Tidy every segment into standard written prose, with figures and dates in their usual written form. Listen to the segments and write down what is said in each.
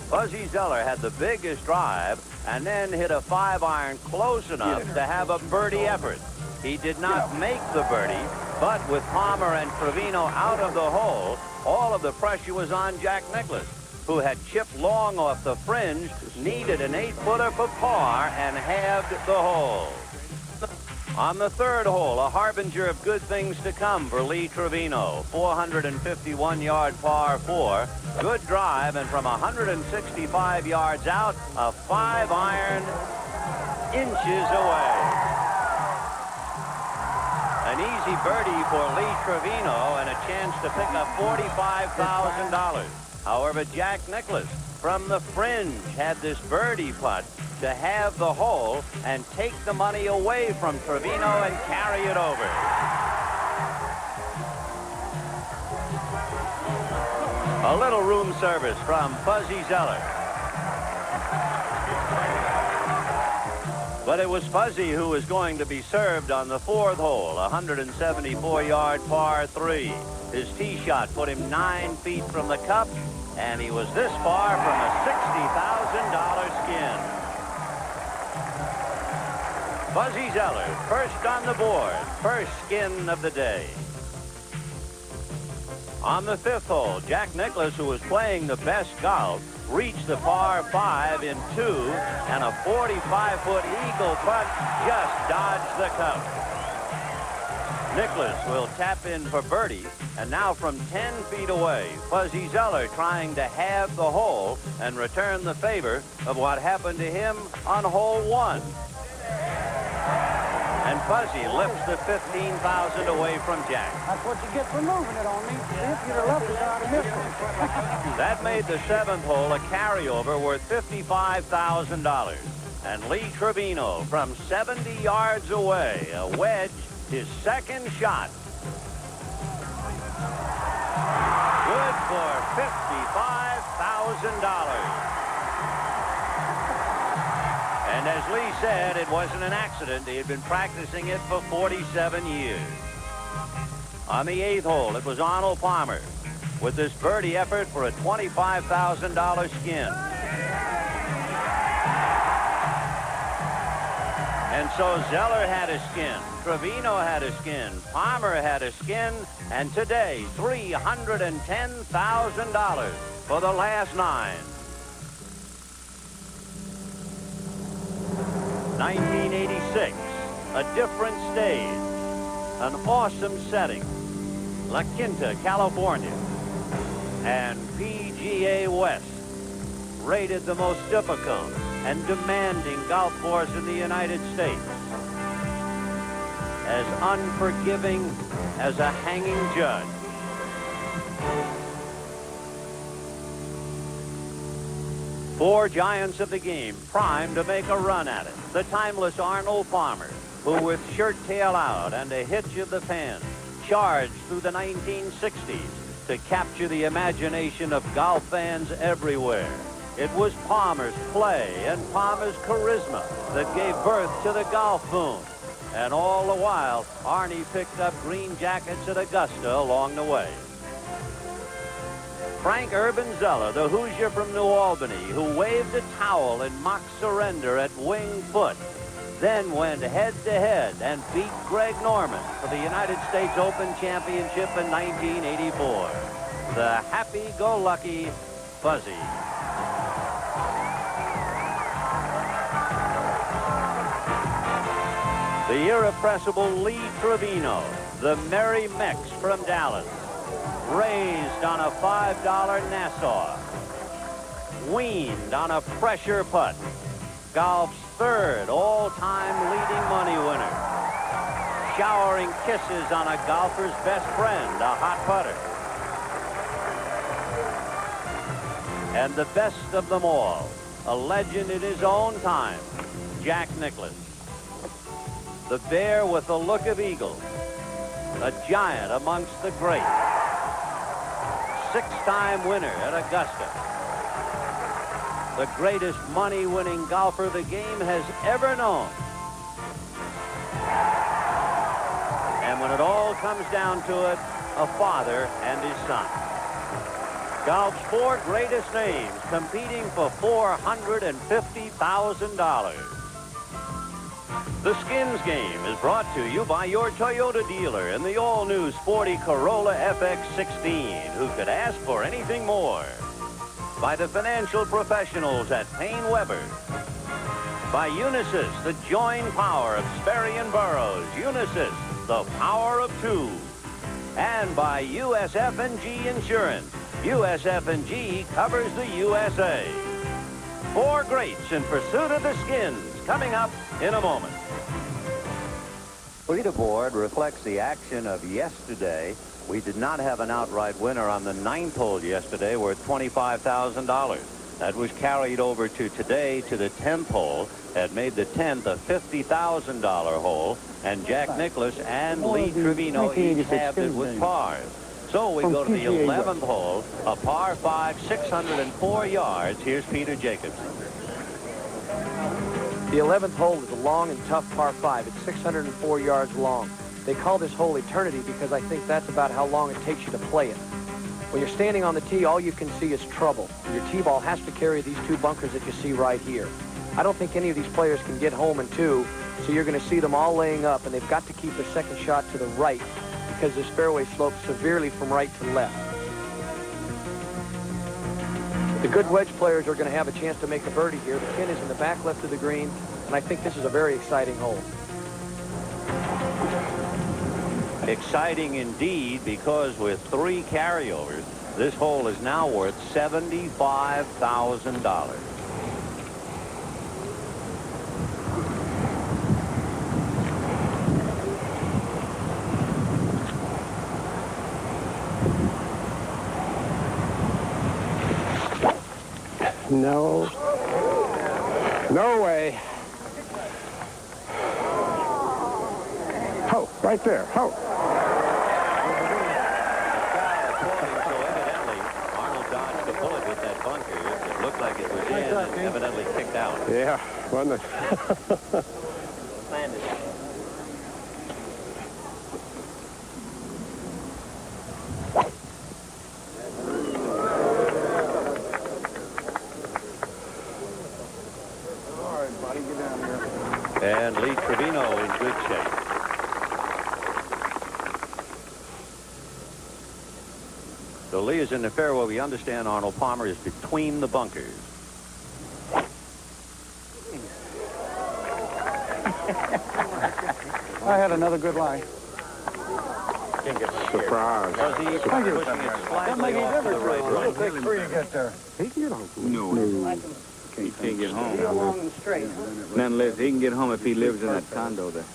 Fuzzy Zoeller had the biggest drive and then hit a 5-iron close enough to have a birdie effort. He did not make the birdie, but with Palmer and Trevino out of the hole, all of the pressure was on Jack Nicklaus, who had chipped long off the fringe, needed an 8-footer for par, and halved the hole. On the third hole, a harbinger of good things to come for Lee Trevino. 451-yard par 4. Good drive, and from 165 yards out, a 5-iron inches away. An easy birdie for Lee Trevino and a chance to pick up $45,000. However, Jack Nicklaus from the fringe had this birdie putt to have the hole and take the money away from Trevino and carry it over. A little room service from Fuzzy Zoeller. But it was Fuzzy who was going to be served on the fourth hole, 174-yard par 3. His tee shot put him 9 feet from the cup, and he was this far from a $60,000 skin. Fuzzy Zoeller, first on the board, first skin of the day. On the fifth hole, Jack Nicklaus, who was playing the best golf, reached the par 5 in 2, and a 45-foot eagle putt just dodged the cup. Nicklaus will tap in for birdie, and now from 10 feet away, Fuzzy Zoeller trying to halve the hole and return the favor of what happened to him on hole 1. And Fuzzy lifts the $15,000 away from Jack. That's what you get for moving it on me. If you'd have left it, I'd have missed it. That made the 7th hole a carryover worth $55,000. And Lee Trevino from 70 yards away, a wedge, his second shot. Good for $55,000. And as Lee said, it wasn't an accident. He had been practicing it for 47 years. On the 8th hole, it was Arnold Palmer with this birdie effort for a $25,000 skin. And so Zoeller had a skin, Trevino had a skin, Palmer had a skin, and today, $310,000 for the last 9. 1986, a different stage, an awesome setting, La Quinta, California, and PGA West, rated the most difficult and demanding golf course in the United States, as unforgiving as a hanging judge. Four giants of the game primed to make a run at it. The timeless Arnold Palmer, who with shirt tail out and a hitch of the pen, charged through the 1960s to capture the imagination of golf fans everywhere. It was Palmer's play and Palmer's charisma that gave birth to the golf boom. And all the while, Arnie picked up green jackets at Augusta along the way. Frank Urban Zoeller, the Hoosier from New Albany, who waved a towel in mock surrender at Wing Foot, then went head-to-head and beat Greg Norman for the United States Open Championship in 1984. The happy-go-lucky Fuzzy. The irrepressible Lee Trevino, the Merry Mex from Dallas, raised on a $5 Nassau, weaned on a pressure putt, golf's third all-time leading money winner, showering kisses on a golfer's best friend, a hot putter. And the best of them all, a legend in his own time, Jack Nicklaus. The bear with the look of eagles, a giant amongst the great. 6-time winner at Augusta. The greatest money-winning golfer the game has ever known. And when it all comes down to it, a father and his son. Golf's four greatest names competing for $450,000. The Skins Game is brought to you by your Toyota dealer in the all-new sporty Corolla FX16. Who could ask for anything more? By the financial professionals at Payne Weber. By Unisys, the joined power of Sperry and Burroughs. Unisys, the power of two. And by USF&G Insurance. USF&G covers the USA. Four greats in pursuit of the Skins, coming up in a moment. Leaderboard reflects the action of yesterday. We did not have an outright winner on the 9th hole yesterday, worth $25,000. That was carried over to today to the 10th hole. That made the 10th a $50,000 hole. And Jack Nicklaus and Lee Trevino each halved it with pars. So we go to the 11th hole, a par 5, 604 yards. Here's Peter Jacobsen. The 11th hole is a long and tough par 5. It's 604 yards long. They call this hole eternity because I think that's about how long it takes you to play it. When you're standing on the tee, all you can see is trouble. Your tee ball has to carry these two bunkers that you see right here. I don't think any of these players can get home in two, so you're going to see them all laying up, and they've got to keep their second shot to the right because this fairway slopes severely from right to left. The good wedge players are going to have a chance to make a birdie here. The pin is in the back left of the green, and I think this is a very exciting hole. Exciting indeed, because with 3 carryovers, this hole is now worth $75,000. No. No way. Ho, right there. Ho. Evidently, Arnold dodged the bullet with that bunker. It looked like it was in and evidently kicked out. Yeah, wasn't it? And Lee Trevino in good shape. So Lee is in the fairway. We understand Arnold Palmer is between the bunkers. I had another good line. Surprise. Was he pushing it slightly off to the right? It'll take 3 to get there. He can get home. No. He can't get home. Long and straight. Not unless he can get home if he lives in that condo there.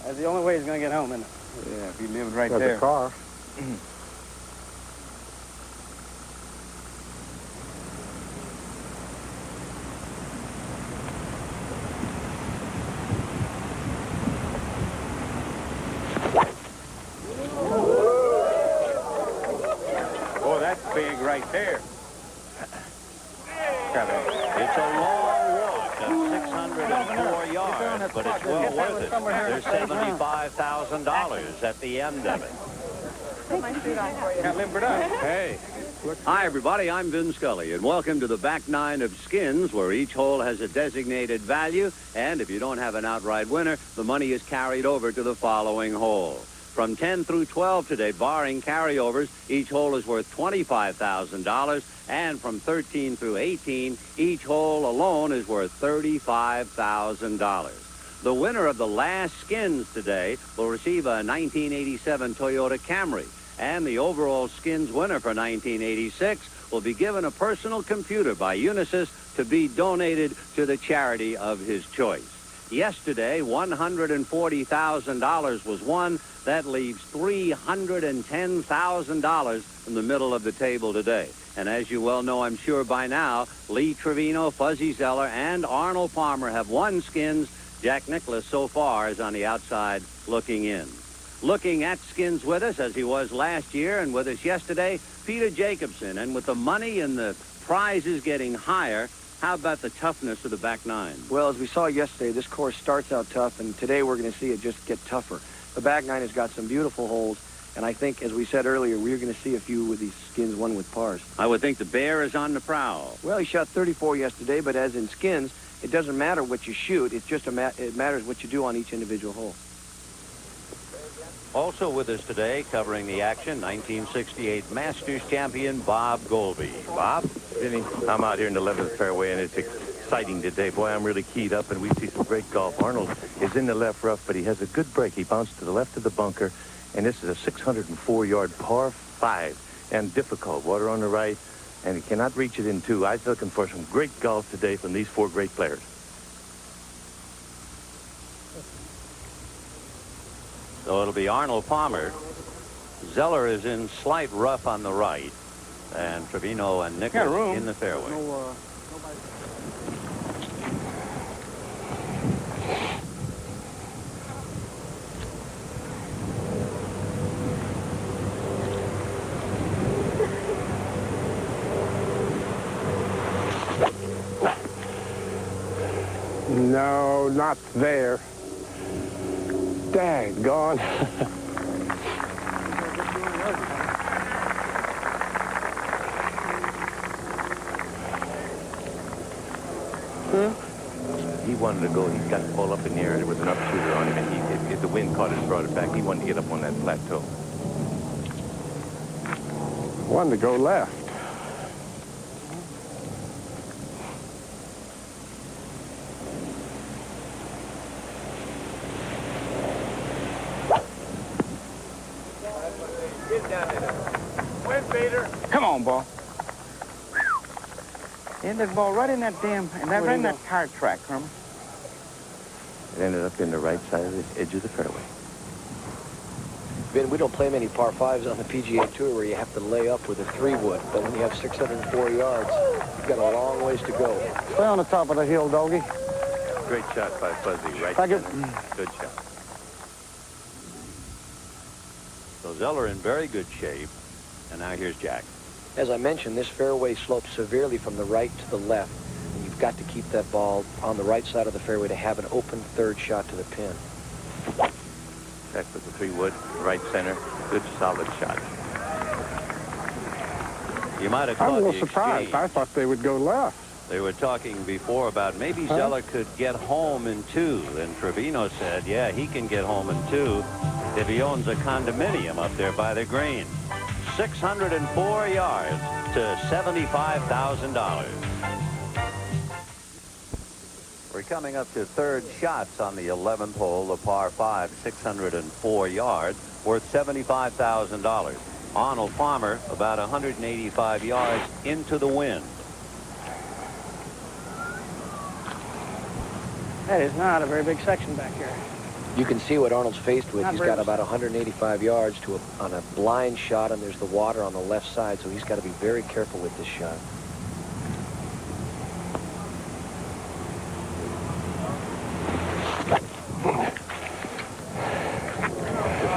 That's the only way he's going to get home, isn't it? Yeah, if he lives right Got there. the car. Oh, that's big right there. It's a long walk of 604 yards, but it's well worth it. There's $75,000 at the end of it. Got limbered up. Hey. Hi, everybody. I'm Vin Scully, and welcome to the back nine of Skins, where each hole has a designated value, and if you don't have an outright winner, the money is carried over to the following hole. From 10 through 12 today, barring carryovers, each hole is worth $25,000, and from 13 through 18, each hole alone is worth $35,000. The winner of the last Skins today will receive a 1987 Toyota Camry, and the overall Skins winner for 1986 will be given a personal computer by Unisys to be donated to the charity of his choice. Yesterday, $140,000 was won. That leaves $310,000 in the middle of the table today. And as you well know, I'm sure by now, Lee Trevino, Fuzzy Zoeller, and Arnold Palmer have won Skins. Jack Nicklaus so far is on the outside looking in. Looking at Skins with us, as he was last year and with us yesterday, Peter Jacobsen. And with the money and the prizes getting higher, how about the toughness of the back nine? Well, as we saw yesterday, this course starts out tough, and today we're going to see it just get tougher. The back nine has got some beautiful holes, And I think, as we said earlier, we're going to see a few with these skins, one with pars. I would think the bear is on the prowl. Well, he shot 34 yesterday, but as in skins, it doesn't matter what you shoot. It's just it matters what you do on each individual hole. Also with us today, covering the action, 1968 Masters champion Bob Golby. Bob? Vinny, I'm out here in the 11th fairway, and it's exciting today. Boy, I'm really keyed up, and we see some great golf. Arnold is in the left rough, but he has a good break. He bounced to the left of the bunker, and this is a 604-yard par 5, and difficult. Water on the right, and he cannot reach it in 2. I was looking for some great golf today from these 4 great players. So it'll be Arnold Palmer. Zoeller is in slight rough on the right, and Trevino and Nichlaus in the fairway. No, not there. Daggone. He wanted to go. He got the ball up in the air, and there was an upshooter on him, and if the wind caught it and brought it back, he wanted to get up on that plateau. Wanted to go left. Come on, ball. Hit that ball right in that damn, right in that tire track, Herman. It ended up in the right side of the edge of the fairway. Vin, we don't play many par 5s on the PGA Tour where you have to lay up with a 3-wood, but when you have 604 yards, you've got a long ways to go. Stay on the top of the hill, doggy. Great shot by Fuzzy, right Thank you. center. Good shot. So Zoeller in very good shape, and now here's Jack. As I mentioned, this fairway slopes severely from the right to the left. And you've got to keep that ball on the right side of the fairway to have an open third shot to the pin. Jack with the 3-wood, right center. Good, solid shot. You might have I'm a caught little the surprised. exchange. I thought they would go left. They were talking before about maybe Zoeller could get home in 2, and Trevino said, yeah, he can get home in 2 if he owns a condominium up there by the green. 604 yards to $75,000. We're coming up to third shots on the 11th hole, the par 5, 604 yards, worth $75,000. Arnold Palmer about 185 yards into the wind. That is not a very big section back here. You can see what Arnold's faced with. Not He's very got about 185 yards to on a blind shot, and there's the water on the left side, so he's got to be very careful with this shot.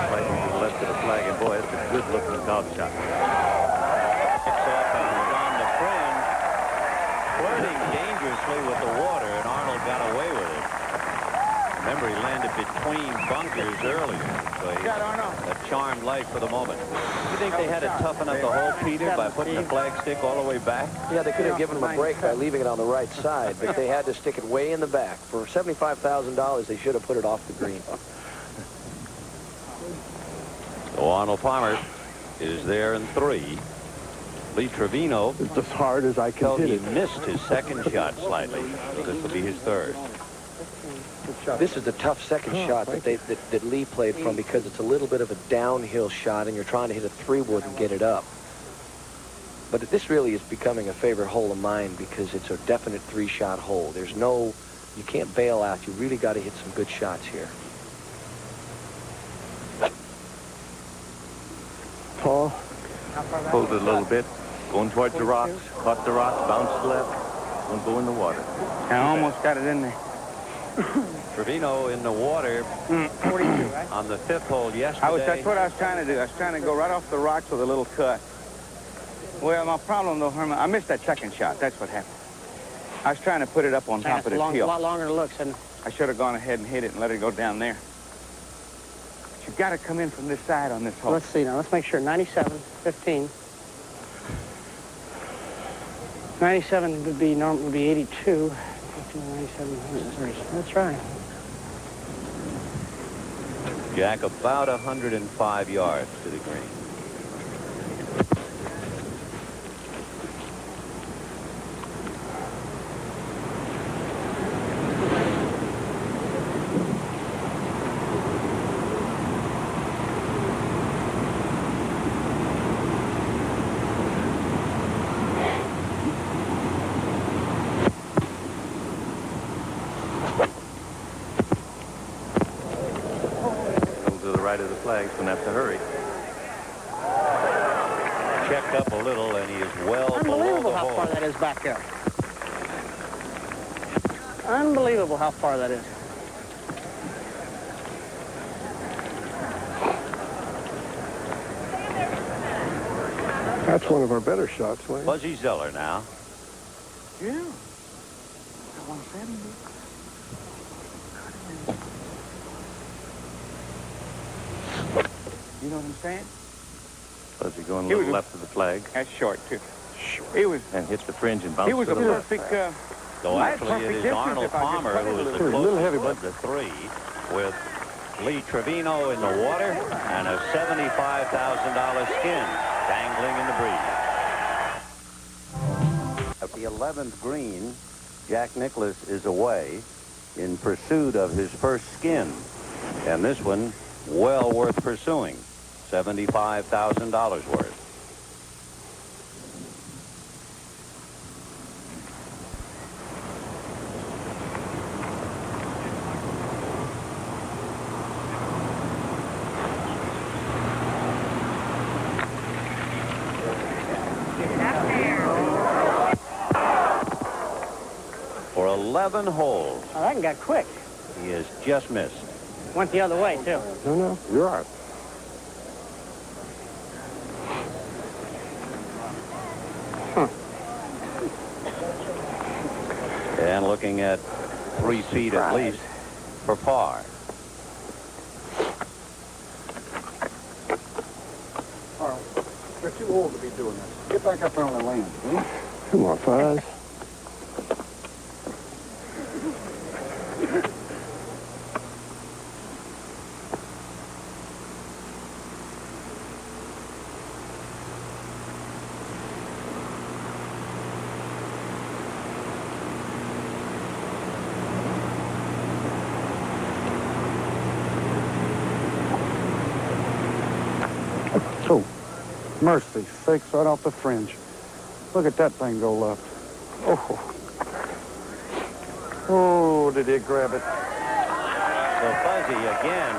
Right to the left of the flag, and boy, it's a good-looking golf shot. It's off and on the fringe, flirting dangerously with the water, and Arnold got away with it. Remember, he landed between bunkers earlier, so he's a charmed life for the moment. You think they had to toughen up the hole, Peter, by putting the flagstick all the way back? Yeah, they could have given him a break by leaving it on the right side, but they had to stick it way in the back. For $75,000, they should have put it off the green. So Arnold Palmer is there in 3. Lee Trevino It's as hard as I can felt hit he it. missed his second shot slightly. So this will be his third. This is the tough second shot that Lee played from because it's a little bit of a downhill shot, and you're trying to hit a 3-wood and get it up. But this really is becoming a favorite hole of mine because it's a definite 3-shot hole. There's no, you can't bail out. You really got to hit some good shots here. Paul? Pulled it a little bit, going towards the rocks, caught the rocks, bounced left, won't go in the water. I almost got it in there. Trevino in the water 42, right? on the 5th hole yesterday. That's what I was trying to do. I was trying to go right off the rocks with a little cut. Well, my problem, though, Herman, I missed that second shot. That's what happened. I was trying to put it up on top of this hill. A lot longer to look, isn't it? I should have gone ahead and hit it and let it go down there. You got to come in from this side on this hole. Let's see now. Let's make sure. 97, 15. 97 would be 82. 97, 130. That's right. Jack, about 105 yards to the green. Right of the flags, gonna have to hurry. Checked up a little, and he is well below Unbelievable the how hole. far that is back there. Unbelievable how far that is. That's one of our better shots, Wayne. Fuzzy Zoeller now. Yeah. That 170. You know what I'm saying? Fuzzy going a He little was- left of the flag That's short, too. He was and hit the fringe and bounced he was to a the left. perfect, So I had actually, perfect it is distance Arnold if I just Palmer cut it who a is the little. It's a little closest heavy, of the three, with Lee Trevino in the water and a $75,000 skin dangling in the breeze. At the 11th green, Jack Nicklaus is away in pursuit of his first skin. And this one, well worth pursuing. $75,000 worth. For 11 holes, Oh, that got quick. he has just missed. Went the other way, too. No, you're right. And looking at 3 feet at least for par. Arnold, you're too old to be doing this. Get back up there on the land, will you? Come on, Fuzz. Oh, mercy sakes, right off the fringe. Look at that thing go left. Oh. Oh, did he grab it? So Fuzzy again,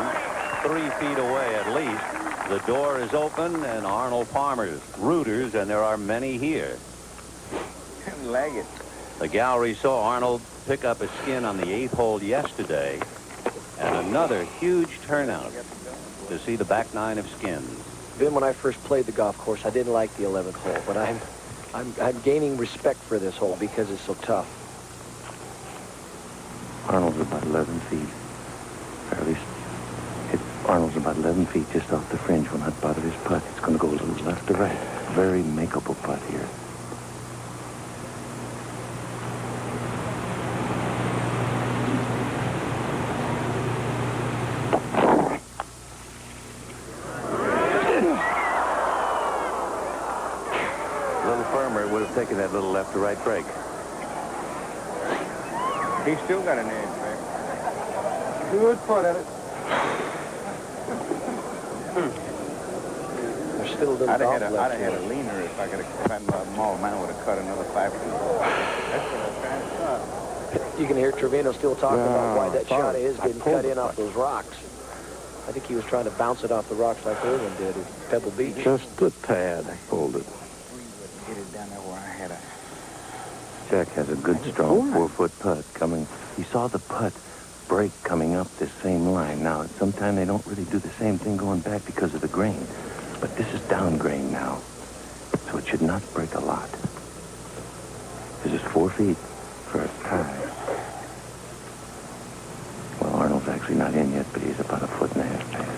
3 feet away at least. The door is open, and Arnold Palmer's rooters, and there are many here. Lag it. The gallery saw Arnold pick up a skin on the 8th hole yesterday, and another huge turnout to see the back 9 of skins. Vin, when I first played the golf course, I didn't like the 11th hole, but I'm gaining respect for this hole because it's so tough. Arnold's about 11 feet. Or at least, Arnold's about 11 feet just off the fringe will not bother his putt. It's going to go a little left to right. Very makeable putt here. A little firmer, it would have taken that little left to right break. He's still got an edge, man. Good putt at it. There's still a little I'd golf have left had here. a leaner if I could have, Mall Man would have cut another 5 feet. That's what I'm trying to cut. You can hear Trevino still talking about why that sorry. shot of his I didn't pulled cut the in off those rocks. I think he was trying to bounce it off the rocks like Irwin did at Pebble Beach. Just a tad. Pulled it. Get it down there where I had a... Jack has a good, strong 4-foot putt coming. He saw the putt break coming up this same line. Now, sometimes they don't really do the same thing going back because of the grain. But this is down grain now, so it should not break a lot. This is 4 feet for a tie. Well, Arnold's actually not in yet, but he's about 1.5 feet past.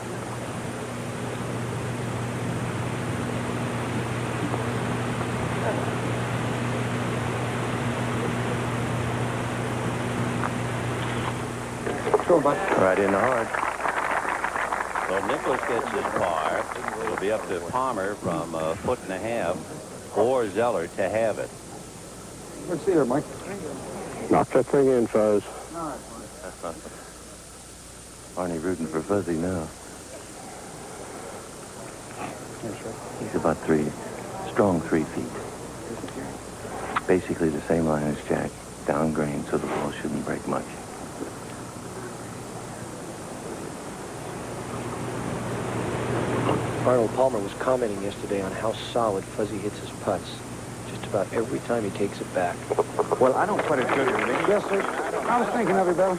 Go, bud. Right in the hard. So Nichlaus gets his par. It'll be up to Palmer from a foot and a half or Zoeller to have it. Let's see her, Mike. Knock that thing in, Fuzz. Arnie rooting for Fuzzy now. He's about strong 3 feet. Basically the same line as Jack. Down grain, so the ball shouldn't break much. Arnold Palmer was commenting yesterday on how solid Fuzzy hits his putts. Just about every time he takes it back. Well, I don't put it good with me. Yes, sir. I was thinking of you, Bill.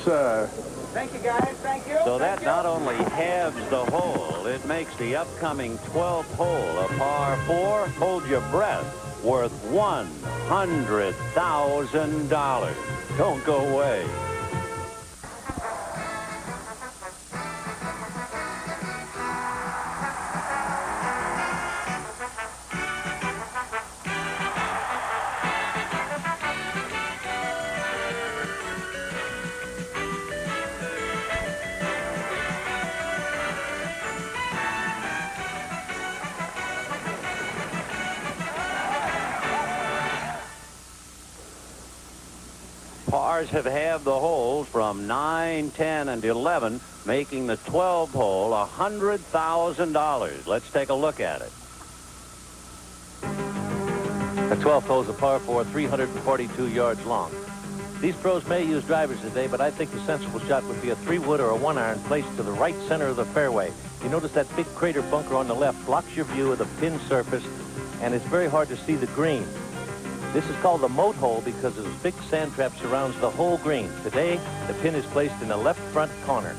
Sir. Thank you, guys. Thank you. So that not only halves the hole, it makes the upcoming 12th hole a par 4, hold your breath, worth $100,000. Don't go away. Pars have halved the holes from 9, 10, and 11, making the 12th hole $100,000. Let's take a look at it. The 12th hole is a par 4, 342 yards long. These pros may use drivers today, but I think the sensible shot would be a 3-wood or a 1-iron placed to the right center of the fairway. You notice that big crater bunker on the left blocks your view of the pin surface, and it's very hard to see the green. This is called the moat hole because this big sand trap surrounds the whole green. Today, the pin is placed in the left front corner.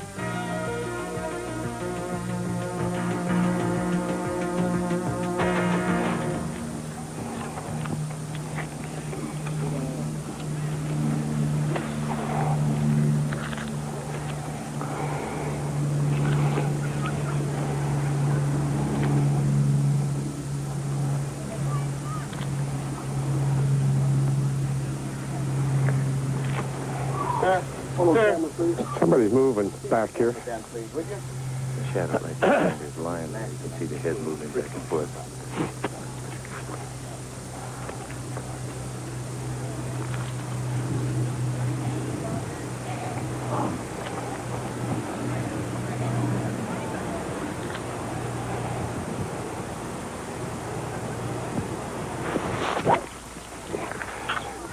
Somebody's moving back here. The shadow light behind his line there. You can see the head moving back and forth.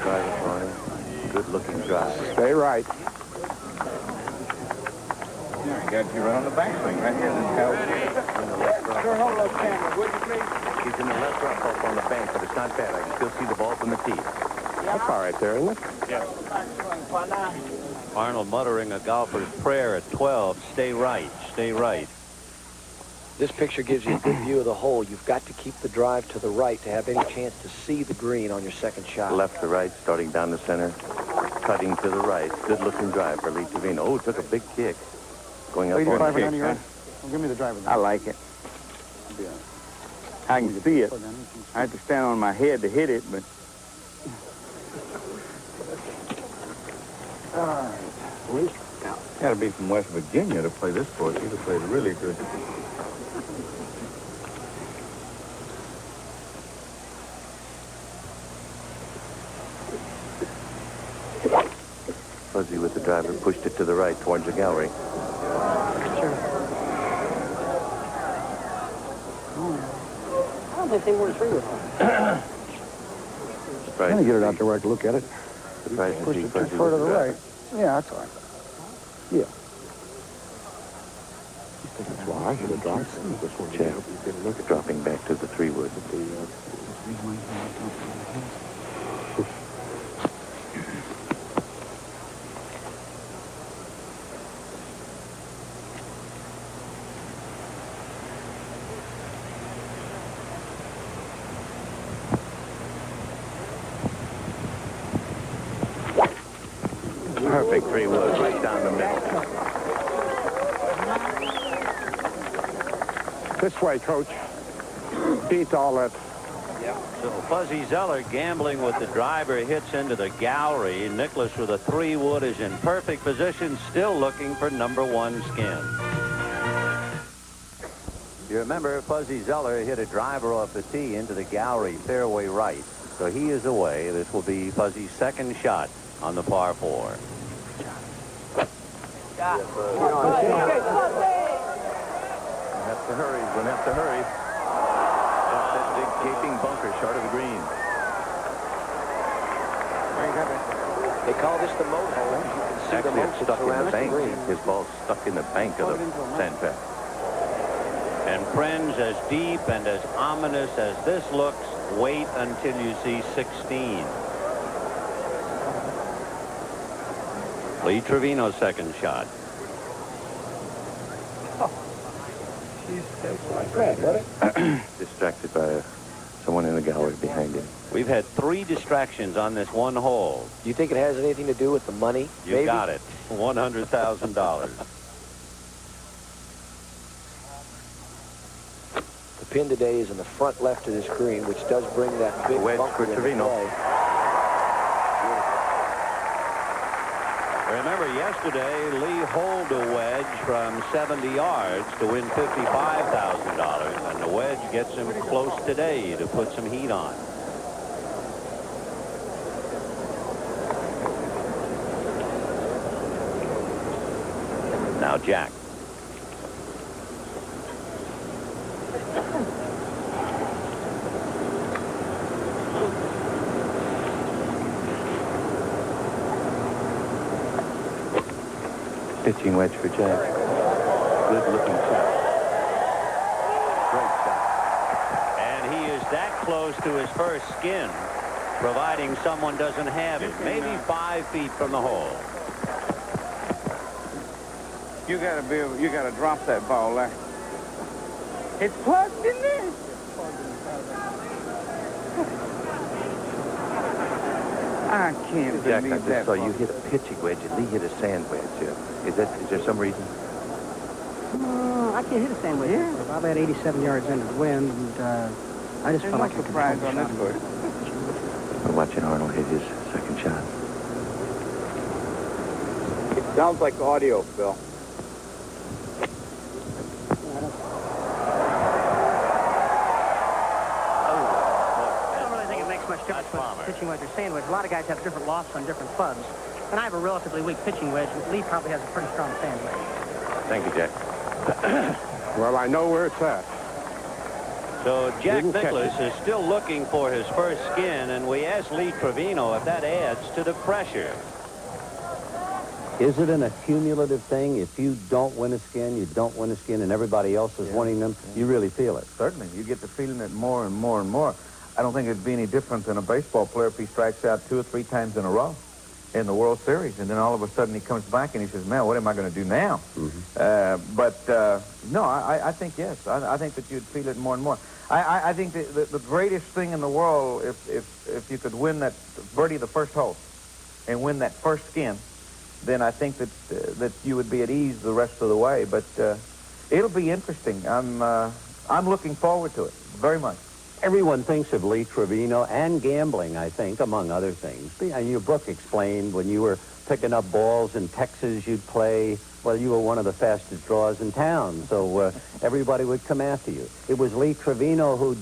Drive it, Barney. Good-looking drive. Stay right. You got to run on the backswing right here. Sure, hold those cameras, would you, please? He's in the left rough off on the bank, but it's not bad. I can still see the ball from the tee. That's all right there, isn't it? Arnold muttering a golfer's prayer at 12. Stay right, stay right. This picture gives you a good view of the hole. You've got to keep the drive to the right to have any chance to see the green on your second shot. Left to right, starting down the center, cutting to the right. Good-looking drive for Lee Trevino. Oh, took a big kick. Going up on 85 the or 90 kick. yards. Well, give me the driver. I like it. I can see it. I have to stand on my head to hit it, but... All right. Got to be from West Virginia to play this course. He'd have played really good. Fuzzy with the driver pushed it to the right towards the gallery. I don't think they were 3-wood. I'm Surprised going to get it to out see- there where I can look at it. Surprised to Push see it too Fuzzy far to with the the right. Yeah, that's all right. Yeah. That's why I should have dropped this one. Jeff, dropping back to the 3-wood. Perfect 3-wood right down the middle. This way, Coach. Beat all that So Fuzzy Zoeller gambling with the driver hits into the gallery. Nichlaus with a 3-wood is in perfect position, still looking for number 1 skin. You remember Fuzzy Zoeller hit a driver off the tee into the gallery fairway right. So he is away. This will be Fuzzy's second shot on the par 4. We'll have to hurry. We'll have to hurry. That's that big gaping bunker short of the green. They call this the moat hole. You can see the Actually, moat it's stuck in the surrounds bank. green. His ball's stuck in the bank of the sandpit. And friends, as deep and as ominous as this looks, wait until you see 16. Lee Trevino's second shot. Distracted by someone in the gallery behind him. We've had 3 distractions on this one hole. Do you think it has anything to do with the money? You maybe? got it. $100,000. The pin today is in the front left of this green, which does bring that big Wedge bunker for into Trevino. play. Remember, yesterday, Lee holed a wedge from 70 yards to win $55,000, and the wedge gets him close today to put some heat on. Now Jack. Pitching wedge for Jack. Good looking shot. Great shot. And he is that close to his first skin, providing someone doesn't have it. Maybe 5 feet from the hole. You gotta drop that ball there. It's plugged in there. I can't Jack, I believe just that. saw you hit a pitching wedge and Lee hit a sand wedge. Is there some reason? I can't hit a sandwich. Yeah. I've had 87 yards into the wind, and I just felt like I could surprise hold on the this shot. course. We're watching Arnold hit his second shot. It sounds like audio, Phil. I don't really think it makes much difference with pitching wedge or sandwich. A lot of guys have different lofts on different clubs. And I have a relatively weak pitching wedge. Lee probably has a pretty strong sand wedge. Thank you, Jack. Well, I know where it's at. So Jack Didn't catch Nicklaus is still looking for his first skin, and we asked Lee Trevino if that adds to the pressure. Is it an accumulative thing? If you don't win a skin, you don't win a skin, and everybody else is winning them, you really feel it. Certainly. You get to feeling it more and more and more. I don't think it'd be any different than a baseball player if he strikes out 2 or 3 times in a row in the World Series, and then all of a sudden he comes back and he says, man, what am I going to do now? No, I think yes. I think that you'd feel it more and more. I think the greatest thing in the world, if you could win that, birdie the first hole and win that first skin, then I think that you would be at ease the rest of the way. But it'll be interesting. I'm looking forward to it very much. Everyone thinks of Lee Trevino and gambling, I think, among other things. And your book explained when you were picking up balls in Texas, you'd play, well, you were one of the fastest draws in town, so everybody would come after you. It was Lee Trevino who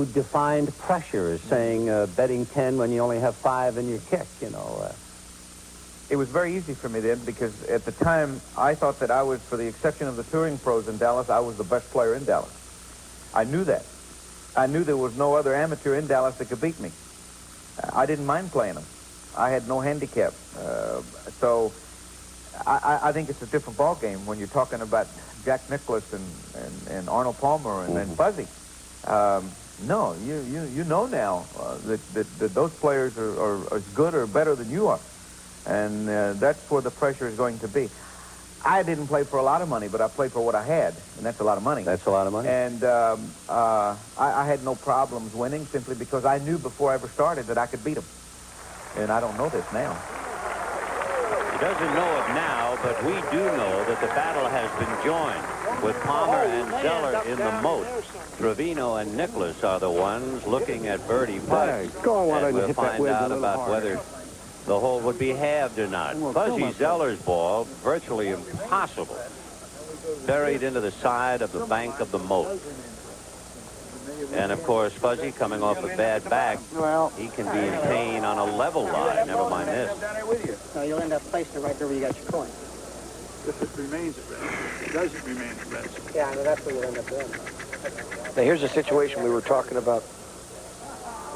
defined pressure as saying betting 10 when you only have 5 in your kick, you know. It was very easy for me then because at the time I thought that I was, for the exception of the touring pros in Dallas, I was the best player in Dallas. I knew that. I knew there was no other amateur in Dallas that could beat me. I didn't mind playing them. I had no handicap. So I think it's a different ball game when you're talking about Jack Nicklaus and Arnold Palmer and Fuzzy. No, you know now that those players are as good or better than you are. And that's where the pressure is going to be. I didn't play for a lot of money, but I played for what I had, and that's a lot of money. That's a lot of money. And I had no problems winning simply because I knew before I ever started that I could beat them. And I don't know this now. He doesn't know it now, but we do know that the battle has been joined. With Palmer and Zoeller in the moat, Trevino and Nichlaus are the ones looking at birdie putts. Go on, And we'll find out about whether the hole would be halved or not. Fuzzy Zeller's ball, virtually impossible, buried into the side of the bank of the moat. And, of course, Fuzzy coming off a bad back, he can be in pain on a level line, never mind this. No, you'll end up placing it right there where you got your coin. If it remains at rest. It doesn't remain at rest. Yeah, I mean, that's what you'll end up doing. Now, here's a situation we were talking about.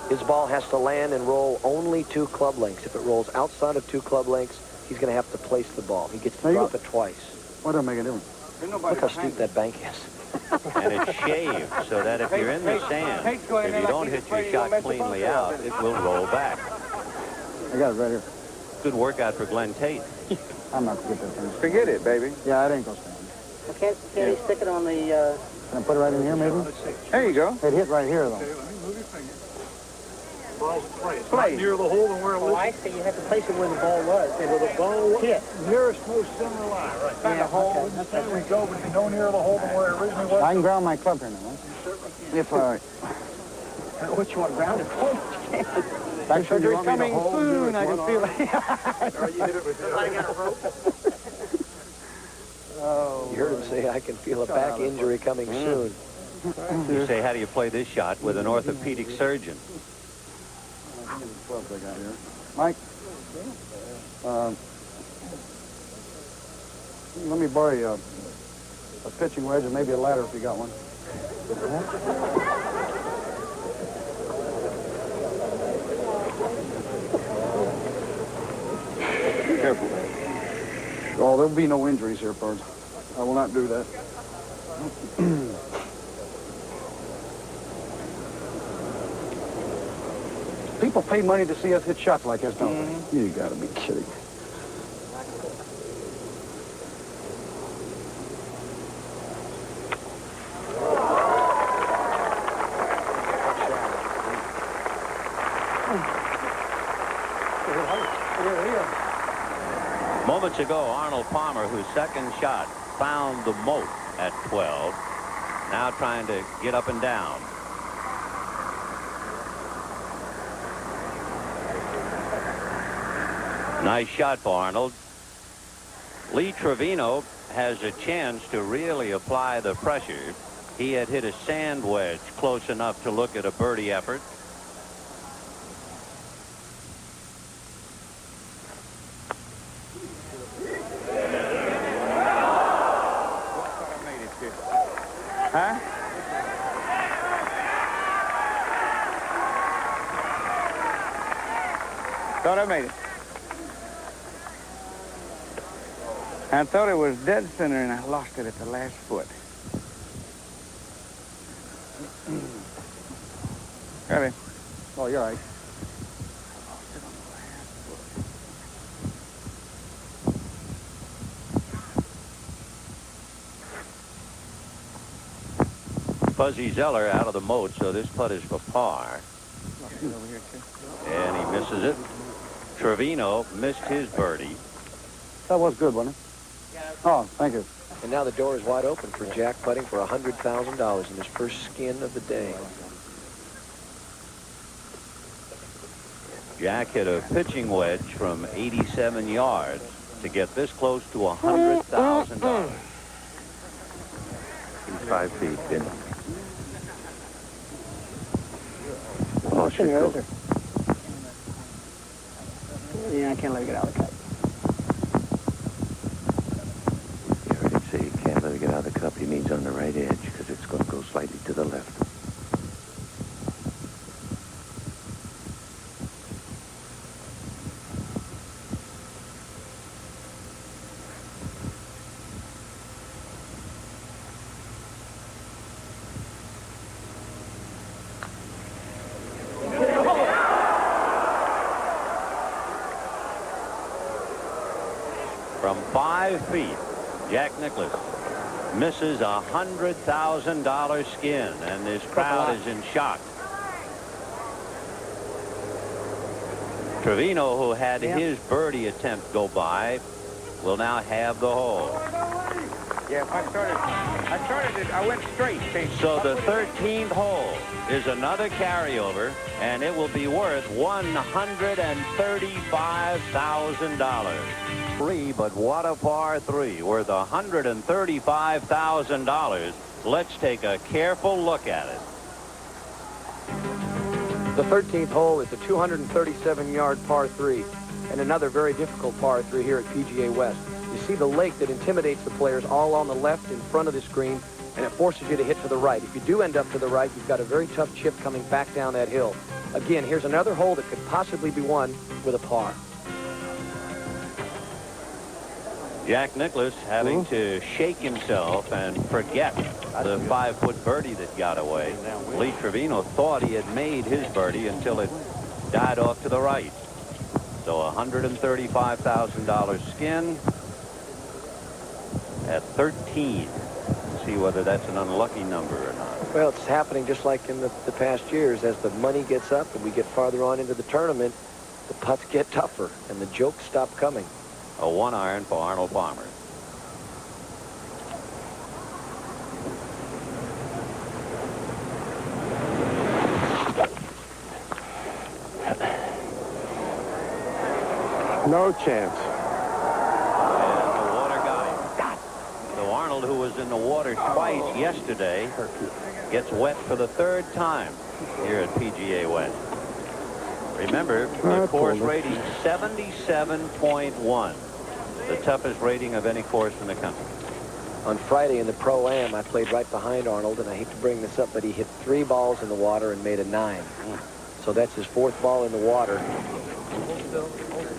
His ball has to land and roll only 2 club lengths. If it rolls outside of 2 club lengths, he's going to have to place the ball. He gets to drop it twice. What don't make a difference? Look how steep that bank is. And it's shaved so that if you're in the sand, if you don't hit your shot cleanly out, it will roll back. I got it right here. Good workout for Glenn Tate. I'm not going to get that thing. Forget it, baby. Yeah, it ain't going to stand. Well, can't he stick it on the... Can I put it right in here, maybe? There you go. It hit right here, though. Ball's placed. Right near the hole and where it Oh, I see. You have to place it where the ball was. where the ball was. Hit. Nearest most center line, right? Yeah, hole. okay. Wouldn't say we go, but no nearer the hole than where it originally was. I can ground my club here now. If What you want grounded for? back surgery's coming soon, I can feel it. Somebody got a rope? You heard him say, I can feel a back injury coming soon. You say, how do you play this shot with an orthopedic surgeon? Mike, let me borrow you a pitching wedge and maybe a ladder if you got one. Careful. Oh, there'll be no injuries here, Pards. I will not do that. People pay money to see us hit shots like this, don't they? You gotta be kidding. Moments ago, Arnold Palmer, whose second shot found the moat at 12, now trying to get up and down. Nice shot for Arnold. Lee Trevino has a chance to really apply the pressure. He had hit a sand wedge close enough to look at a birdie effort. Huh? Thought I made it. I thought it was dead center and I lost it at the last foot. Got it. Oh, you're right. Fuzzy Zoeller out of the moat, so this putt is for par. And he misses it. Trevino missed his birdie. That was good, wasn't it? Oh, thank you. And now the door is wide open for Jack putting for $100,000 in his first skin of the day. Jack hit a pitching wedge from 87 yards to get this close to $100,000. He's 5 feet in. What's in there, is there? Yeah, I can't let it get out of the cup. You heard him say he can't let it get out of the cup. He means on the right edge because it's going to go slightly to the left. From 5 feet, Jack Nicklaus misses a $100,000 skin, and this crowd is in shock. Trevino, who had his birdie attempt go by, will now have the hole. Yeah, if I started it, I went straight. So the 13th hole is another carryover, and it will be worth $135,000. Free, but what a par 3, worth $135,000. Let's take a careful look at it. The 13th hole is a 237-yard par 3, and another very difficult par 3 here at PGA West. You see the lake that intimidates the players all on the left in front of the screen, and it forces you to hit to the right. If you do end up to the right, you've got a very tough chip coming back down that hill. Again, here's another hole that could possibly be won with a par. Jack Nicklaus having to shake himself and forget the 5-foot birdie that got away. Lee Trevino thought he had made his birdie until it died off to the right. So $135,000 skin at 13. See whether that's an unlucky number or not. Well, it's happening just like in the past years. As the money gets up and we get farther on into the tournament, the putts get tougher and the jokes stop coming. A 1-iron for Arnold Palmer. No chance. And the water got him. So Arnold, who was in the water twice yesterday, gets wet for the 3rd time here at PGA West. Remember, the course rating 77.1. The toughest rating of any course in the country. On Friday in the Pro-Am, I played right behind Arnold, and I hate to bring this up, but he hit 3 balls in the water and made a 9. So that's his 4th ball in the water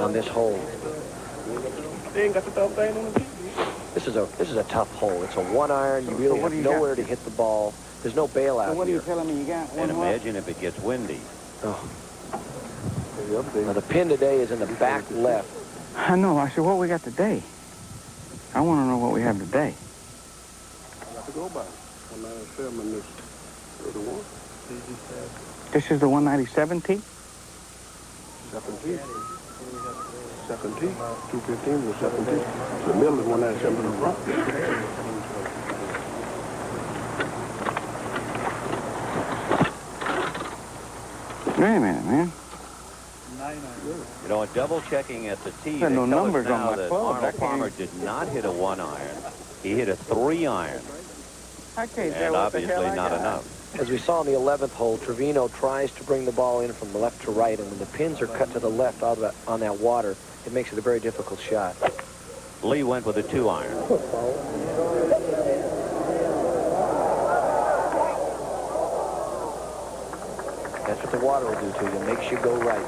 on this hole. This is a tough hole. It's a 1-iron. You really have nowhere to hit the ball. There's no bailout What are you here. telling me you got? And imagine if it gets windy. Oh. Now the pin today is in the back left. I know. I said, what we got today? I want to know what we have today. This is the 197 tee? 17. 17. 215 was 17. The middle is 197 in the front. Wait a minute, man. You know, double checking at the tee, There are no they tell us numbers on now my that club. Arnold Palmer did not hit a 1-iron. He hit a 3-iron, I can't and obviously not enough. As we saw on the 11th hole, Trevino tries to bring the ball in from the left to right, and when the pins are cut to the left on that water, it makes it a very difficult shot. Lee went with a 2-iron. That's what the water will do to you. It makes you go right.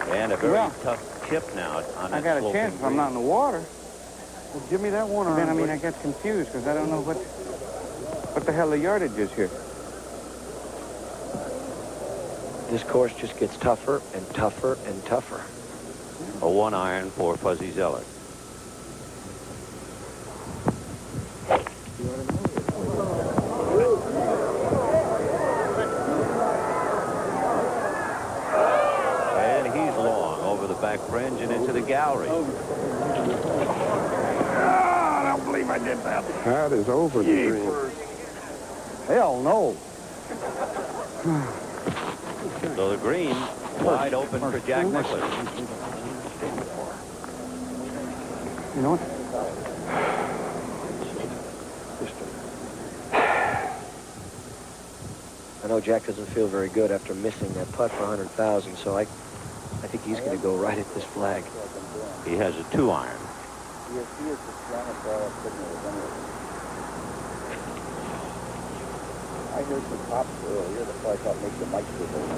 And a very Well, tough chip now on I that got a sloping chance if I'm green. not in the water. Well, give me that 1-iron. Then, I mean, I get confused because I don't know what the hell the yardage is here. This course just gets tougher and tougher and tougher. A 1-iron for Fuzzy Zoeller. And he's long over the back fringe and into the gallery. I don't believe I did that. That is over the green. Hell no. So the green wide open for Jack Nicklaus. You know what? I know Jack doesn't feel very good after missing that putt for 100,000, so I think he's going to go right at this flag. He has a 2-iron. I heard some pops earlier. That's why I thought maybe the mics were going.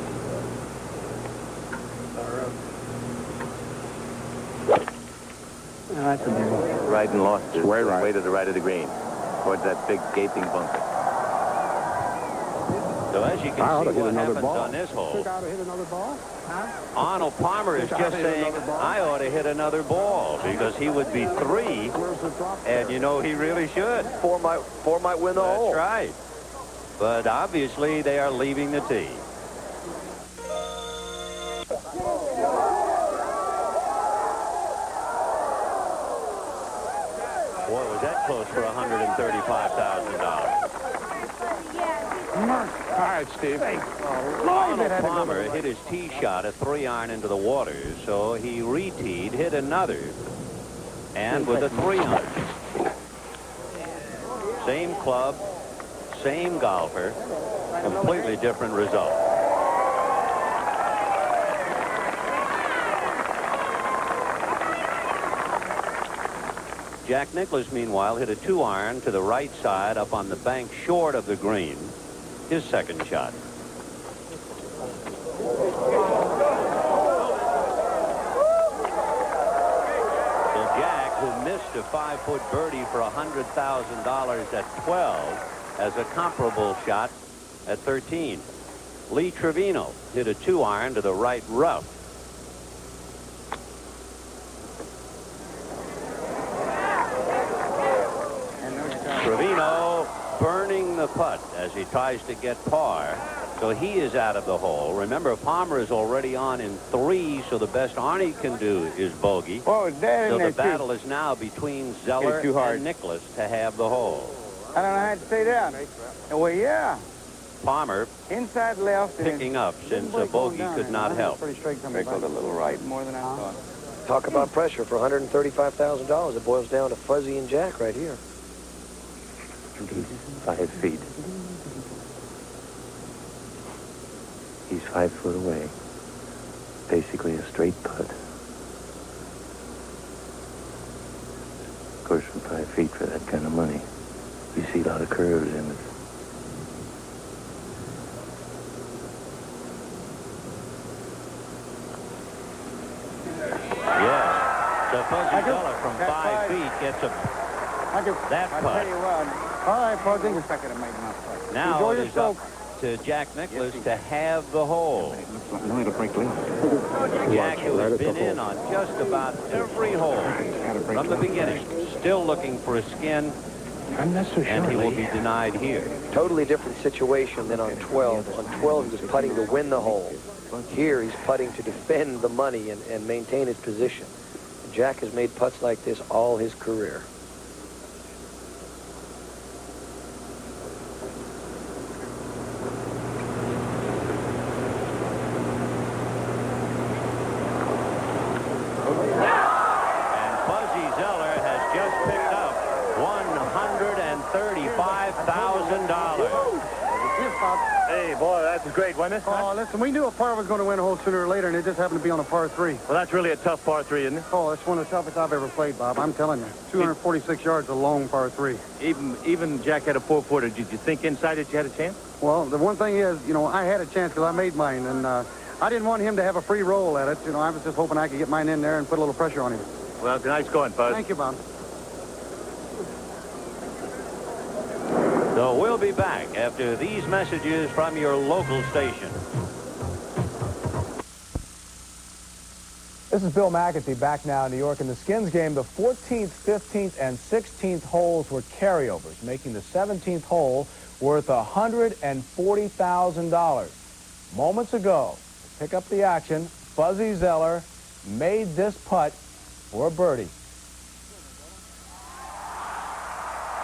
Right and lost it. Way right. Way to the right of the green, towards that big gaping bunker. So as you I can ought see to hit what another happens ball. on this hole, Think I ought to hit another ball? Arnold Palmer is just saying, I ought to hit another ball because he would be 3, Where's the drop? and you know he really should. 4 might win the hole. That's right. But obviously they are leaving the tee. Boy, was that close for $135,000. All right, Steve. Arnold Palmer hit his tee shot, a 3-iron into the water, so he re-teed, hit another, and with a 3-iron. Same club, same golfer, completely different result. Jack Nicklaus, meanwhile, hit a 2-iron to the right side up on the bank short of the green. His second shot. So Jack, who missed a 5-foot birdie for $100,000 at 12, has a comparable shot at 13. Lee Trevino hit a 2-iron to the right rough. Trevino burning the putt as he tries to get par, so he is out of the hole. Remember, Palmer is already on in 3, so the best Arnie can do is bogey. Oh, So the battle is now between Zoeller and Nichlaus to have the hole. I don't know how to stay down. Well, yeah. Palmer Inside left. picking up since a bogey could not help. Trickled a little right more than I thought. Talk about pressure for $135,000. It boils down to Fuzzy and Jack right here. 5 feet. He's 5 foot away. Basically a straight putt. Of course, from 5 feet for that kind of money, you see a lot of curves in it. Yes. So Fuzzy Zoeller from 5 feet gets that I'll putt. tell you what. All right, Fuzzy. I could have made my putt. Now it is up to Jack Nicklaus to have the hole. Jack, who has been in on just about every hole from the beginning, still looking for a skin, and he will be denied here. Totally different situation than on 12. On 12, he was putting to win the hole. Here, he's putting to defend the money and maintain his position. Jack has made putts like this all his career. Hey, boy, that's great, wasn't it? Oh, listen, we knew a par was going to win a hole sooner or later, and it just happened to be on a par 3. Well, that's really a tough par 3, isn't it? Oh, it's one of the toughest I've ever played, Bob. I'm telling you. 246 yards, a long par 3. Even Jack had a 4-footer. Did you think inside that you had a chance? Well, the one thing is, you know, I had a chance because I made mine, and I didn't want him to have a free roll at it. You know, I was just hoping I could get mine in there and put a little pressure on him. Well, nice going, Buzz. Thank you, Bob. So we'll be back after these messages from your local station. This is Bill McAtee back now in New York. In the Skins game, the 14th, 15th, and 16th holes were carryovers, making the 17th hole worth $140,000. Moments ago, to pick up the action, Fuzzy Zoeller made this putt for a birdie.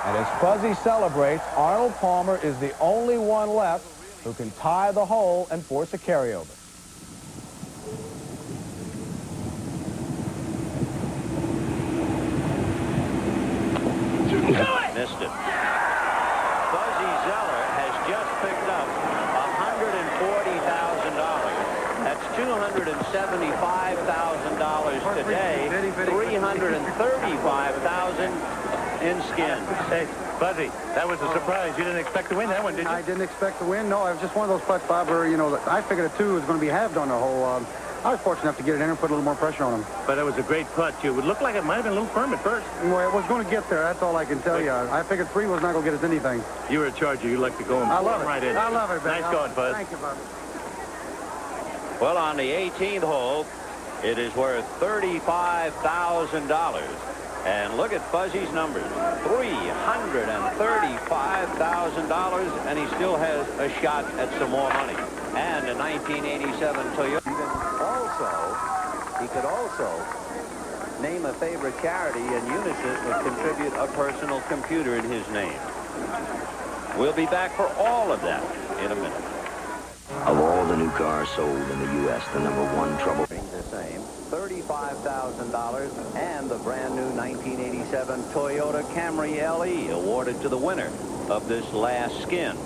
And as Fuzzy celebrates, Arnold Palmer is the only one left who can tie the hole and force a carryover. Missed it. Fuzzy Zoeller has just picked up $140,000. That's $275,000 today. $335,000 in skins. Hey, Fuzzy, that was a surprise. You didn't expect to win that one, did you? I didn't expect to win. No, it was just one of those putts, Bob, where, you know, I figured a 2 was going to be halved on the hole. I was fortunate enough to get it in and put a little more pressure on him. But that was a great putt, too. It would look like it might have been a little firm at first. Well, it was going to get there. That's all I can tell you. I figured 3 was not going to get us anything. You were a Charger. You like to go and I love it. right in. I love it, Ben. Nice going, Buzz. Thank you, Bob. Well, on the 18th hole, it is worth $35,000. And look at Fuzzy's numbers, $335,000, and he still has a shot at some more money. And a 1987 Toyota. He could also name a favorite charity, and Unisys would contribute a personal computer in his name. We'll be back for all of that in a minute. Of all the new cars sold in the U.S., the #1 trouble. The same, $35,000 and the brand new 1987 Toyota Camry LE awarded to the winner of this last skin.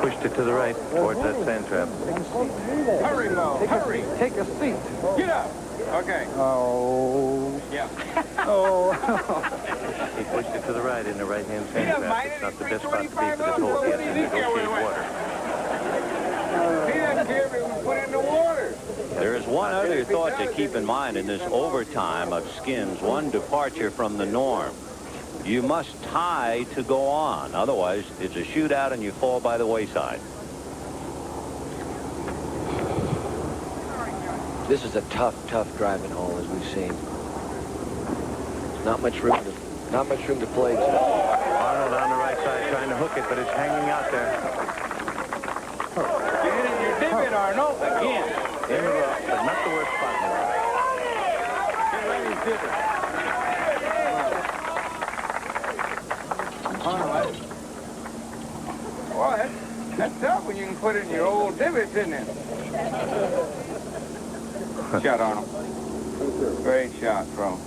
Pushed it to the right towards that sand trap. Hurry, Mo. Hurry. Take a seat. Get up. Okay. Oh. Yeah. Oh. He pushed it to the right in the right-hand sand doesn't trap. mind It's it. not the He's best spot to be for this 325 hole. He has to He negotiate doesn't water. He doesn't care if it was put in the water. There is one other thought to keep in mind in this overtime of skins, one departure from the norm. You must tie to go on. Otherwise, it's a shootout and you fall by the wayside. This is a tough driving hole, as we've seen. Not much room to play today. Arnold on the right side trying to hook it, but it's hanging out there. You're hitting your divot, Arnold. Again. In the rough, but not the worst spot in the rough. Get ready to divot. Well, that's tough when you can put it in your old divots, isn't it? Shot, Arnold. Great shot, bro.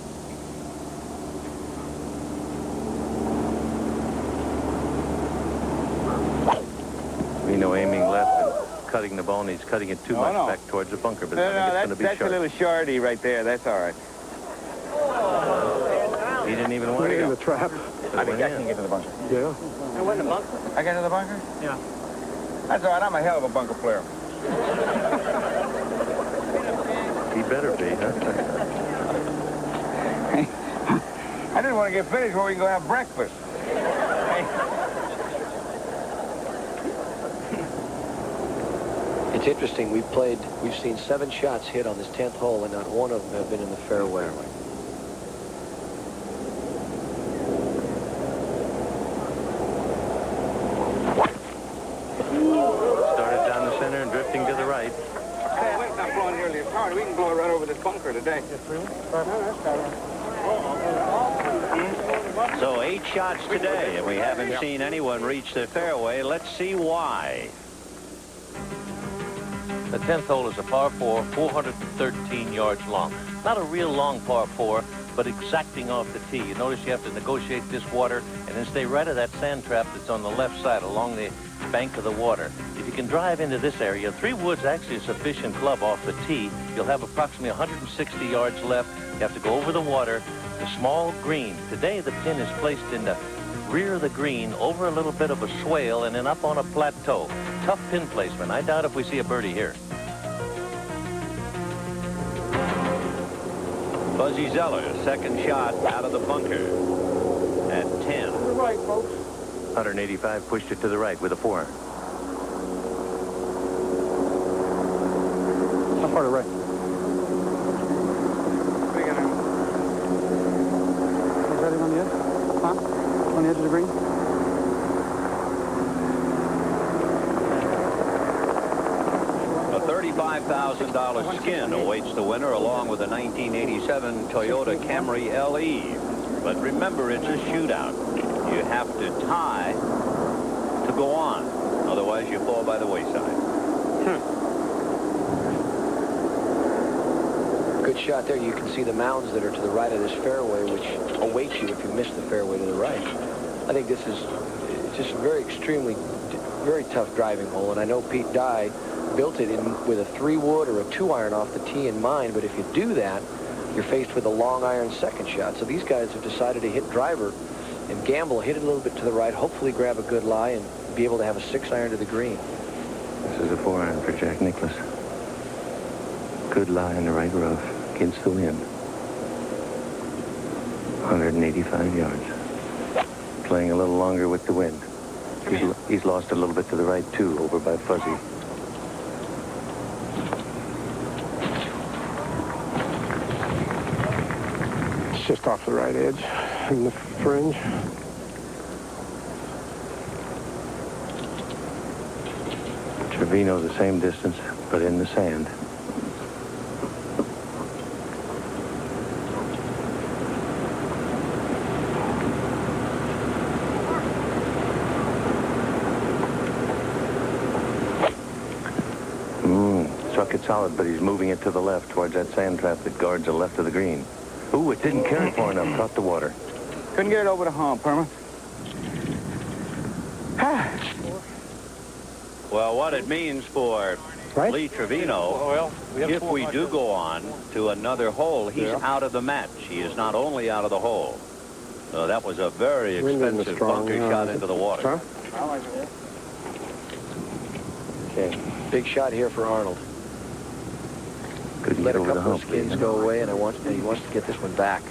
Trevino aiming left and cutting the bone. He's cutting it too much back towards the bunker, but I think it's going to be that's sharp. a little shorty right there. That's all right. He didn't even want to In go. the trap. I think I can get to the bunker. Yeah. I get to the bunker? Yeah. That's all right. I'm a hell of a bunker player. He better be, huh? I didn't want to get finished before we can go have breakfast. It's interesting. We've seen 7 shots hit on this 10th hole, and not one of them have been in the fairway. Started down the center and drifting to the right. The wind's not blowing nearly as hard. We can blow it right over this bunker today. So 8 shots today, and we haven't seen anyone reach the fairway. Let's see why. The 10th hole is a par 4, 413 yards long. Not a real long par 4, but exacting off the tee. You notice you have to negotiate this water and then stay right of that sand trap that's on the left side along the bank of the water. If you can drive into this area, 3 wood's actually a sufficient club off the tee. You'll have approximately 160 yards left. You have to go over the water. The small green. Today the pin is placed in the rear of the green, over a little bit of a swale, and then up on a plateau. Tough pin placement. I doubt if we see a birdie here. Buzzy Zoeller, second shot out of the bunker at 10. To the right, folks. 185, pushed it to the right with a 4. How far to the right? Is that him on the edge? Huh? On the edge of the green? A $35,000 skin awaits the winner, along with a 1987 Toyota Camry LE. But remember, it's a shootout. You have to tie to go on. Otherwise, you fall by the wayside. Good shot there. You can see the mounds that are to the right of this fairway, which await you if you miss the fairway to the right. I think this is just very tough driving hole, and I know Pete Dye built it with a 3-wood or a 2-iron off the tee in mind, but if you do that, you're faced with a long iron second shot. So these guys have decided to hit driver and gamble, hit it a little bit to the right, hopefully grab a good lie and be able to have a 6-iron to the green. This is a 4-iron for Jack Nicklaus. Good lie in the right rough against the wind. 185 yards. Playing a little longer with the wind. He's lost a little bit to the right, too, over by Fuzzy. It's just off the right edge in the fringe. Trevino the same distance. but in the sand. Struck it solid, but he's moving it to the left towards that sand trap that guards the left of the green. Ooh, it didn't carry far enough. Caught the water. Couldn't get it over the hump, Herman. Well, what it means for Lee Trevino, if we do go on to another hole, he's out of the match. He is not only out of the hole. So that was a very expensive bunker shot into the water. Okay, big shot here for Arnold. Couldn't Let get a over the couple of hump. skins go away, and he wants to get this one back.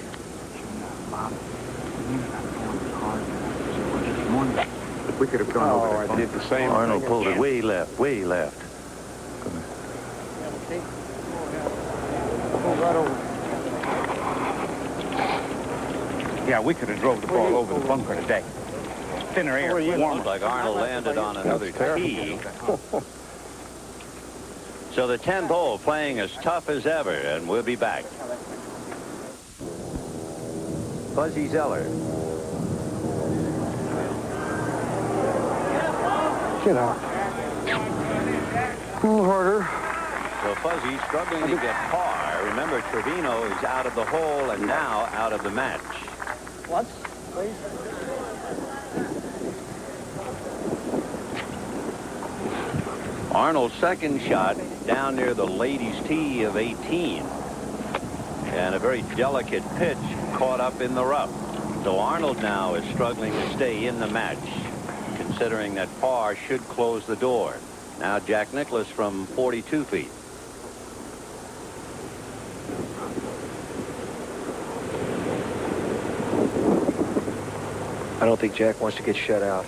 We could have gone over I did the same. Arnold pulled it way left, way left. Yeah, we could have drove the ball over the bunker today. Thinner air, warmer. Looked like Arnold landed on another tee. So the 10th hole playing as tough as ever, and we'll be back. Fuzzy Zoeller. Get out. A little harder. So Fuzzy struggling to get par. Remember, Trevino is out of the hole and now out of the match. Once, please. Arnold's second shot down near the ladies' tee of 18. And a very delicate pitch caught up in the rough. So Arnold now is struggling to stay in the match, considering that par should close the door. Now Jack Nicklaus from 42 feet. I don't think Jack wants to get shut out.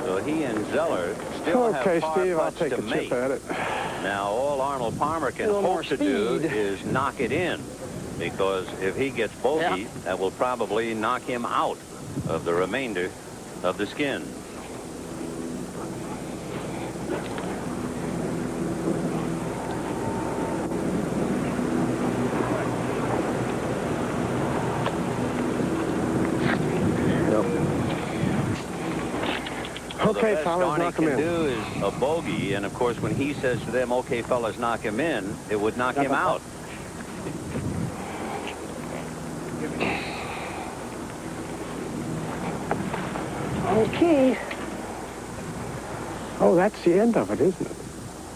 So he and Zoeller still have par Steve, I'll putts take to a make. chip at it. Now all Arnold Palmer can hope to do is knock it in, because if he gets bogey, that will probably knock him out of the remainder of the skin. Okay, fellas, knock him in. The best Arnie can do is a bogey, and of course when he says to them, okay, fellas, knock him in, it would knock him out. Okay. Oh, that's the end of it, isn't it?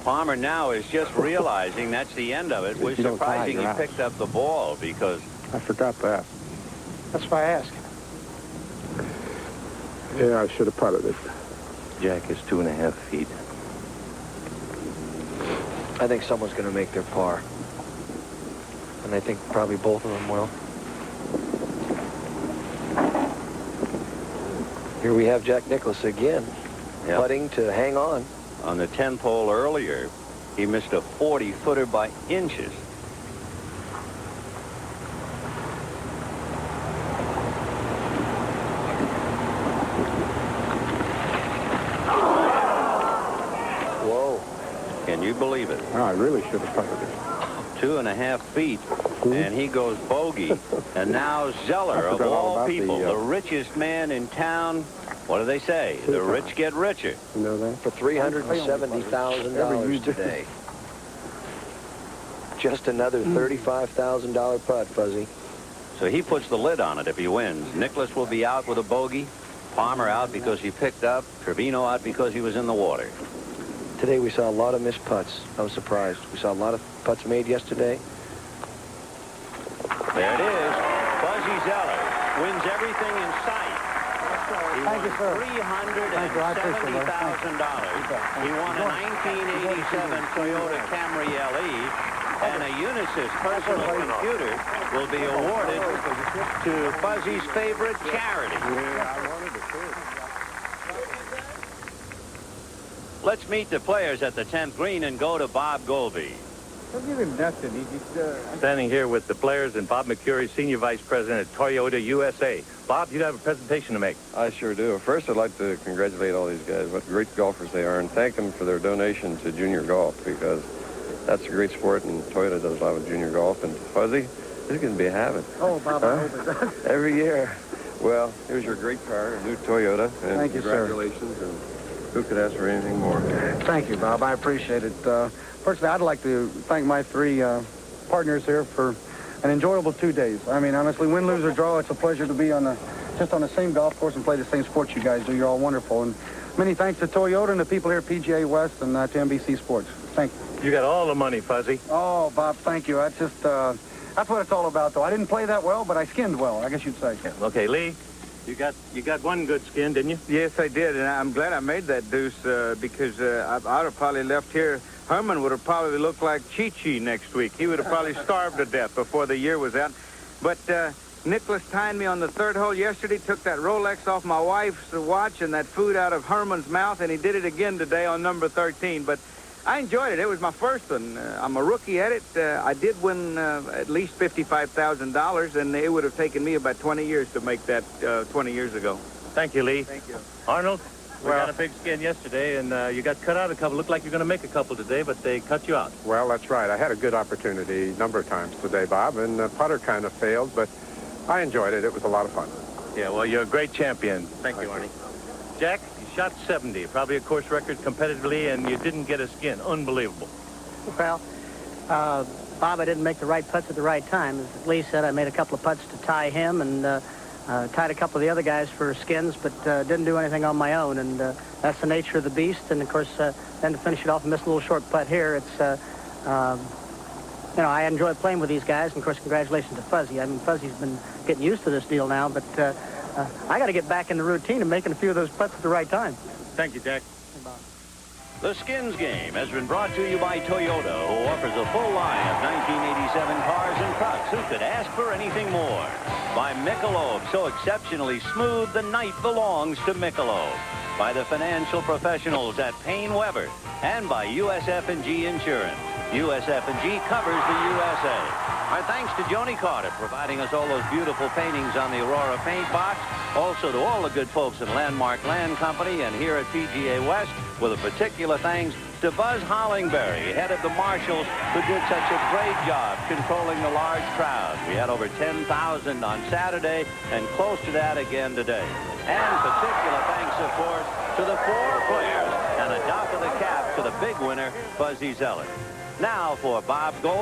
Palmer now is just realizing that's the end of it. It was you don't tie, surprising he you're out. picked up the ball, because I forgot that. That's why I asked. Yeah, I should have putted it. Jack is 2.5 feet. I think someone's going to make their par. And I think probably both of them will. Here we have Jack Nicklaus again, putting to hang on. On the 10th hole earlier, he missed a 40-footer by inches. Whoa. Can you believe it? Oh, I really should have putted it. 2.5 feet, and he goes bogey. And now Zoeller, of all people, the richest man in town, what do they say? The rich get richer. You know that? For $370,000 today. Just another $35,000 putt, Fuzzy. So he puts the lid on it if he wins. Nicklaus will be out with a bogey. Palmer out because he picked up. Trevino out because he was in the water. Today we saw a lot of missed putts. I was surprised. We saw a lot of putts made yesterday. There it is. Fuzzy Zoeller wins everything in sight. He won $370,000. He won a 1987 Toyota Camry LE, and a Unisys personal computer will be awarded to Fuzzy's favorite charity. Let's meet the players at the 10th green and go to Bob Golby. Don't give him nothing. Standing here with the players and Bob McCurry, Senior Vice President at Toyota USA. Bob, you have a presentation to make. I sure do. First, I'd like to congratulate all these guys. What great golfers they are, and thank them for their donation to junior golf, because that's a great sport, and Toyota does a lot of junior golf. And Fuzzy, this is going to be a habit. Oh, Bob, I hope it does. Every year. Well, here's your great car, a new Toyota. And Thank you, sir. congratulations, and who could ask for anything more? Thank you, Bob. I appreciate it. Firstly, I'd like to thank my three partners here for an enjoyable 2 days. I mean, honestly, win, lose, or draw, it's a pleasure to be just on the same golf course and play the same sports you guys do. You're all wonderful. And many thanks to Toyota and the people here at PGA West and to NBC Sports. Thank you. You got all the money, Fuzzy. Oh, Bob, thank you. That's just, that's what it's all about, though. I didn't play that well, but I skinned well, I guess you'd say. Okay, Lee, you got one good skin, didn't you? Yes, I did, and I'm glad I made that deuce because I'd have probably left here. Herman would have probably looked like Chi-Chi next week. He would have probably starved to death before the year was out. But Nichlaus timed me on the third hole yesterday, took that Rolex off my wife's watch and that food out of Herman's mouth, and he did it again today on number 13. But I enjoyed it. It was my first one. I'm a rookie at it. I did win at least $55,000, and it would have taken me about 20 years to make that 20 years ago. Thank you, Lee. Thank you. Arnold, we got a big skin yesterday, and you got cut out a couple. Looked like you're going to make a couple today, but they cut you out. Well, that's right. I had a good opportunity a number of times today, Bob, and the putter kind of failed, but I enjoyed it. It was a lot of fun. Yeah, well, you're a great champion. Thank you, Arnie. Jack, you shot 70, probably a course record competitively, and you didn't get a skin. Unbelievable. Well, Bob, I didn't make the right putts at the right time. As Lee said, I made a couple of putts to tie him and tied a couple of the other guys for skins, but didn't do anything on my own. And that's the nature of the beast. And, of course, then to finish it off and miss a little short putt here, it's, you know, I enjoy playing with these guys. And, of course, congratulations to Fuzzy. I mean, Fuzzy's been getting used to this deal now, but I got to get back in the routine of making a few of those putts at the right time. Thank you, Jack. The Skins Game has been brought to you by Toyota, who offers a full line of 1987 cars and trucks. Who could ask for anything more? By Michelob, so exceptionally smooth, the night belongs to Michelob. By the financial professionals at Payne Weber. And by USF&G Insurance. USF&G covers the USA. Our thanks to Joni Carter, providing us all those beautiful paintings on the Aurora paint box. Also to all the good folks at Landmark Land Company and here at PGA West, with a particular thanks to Buzz Hollingberry, head of the Marshals, who did such a great job controlling the large crowd. We had over 10,000 on Saturday and close to that again today. And particular thanks, of course, to the four players and a dock of the cap to the big winner, Fuzzy Zoeller. Now for Bob Gold.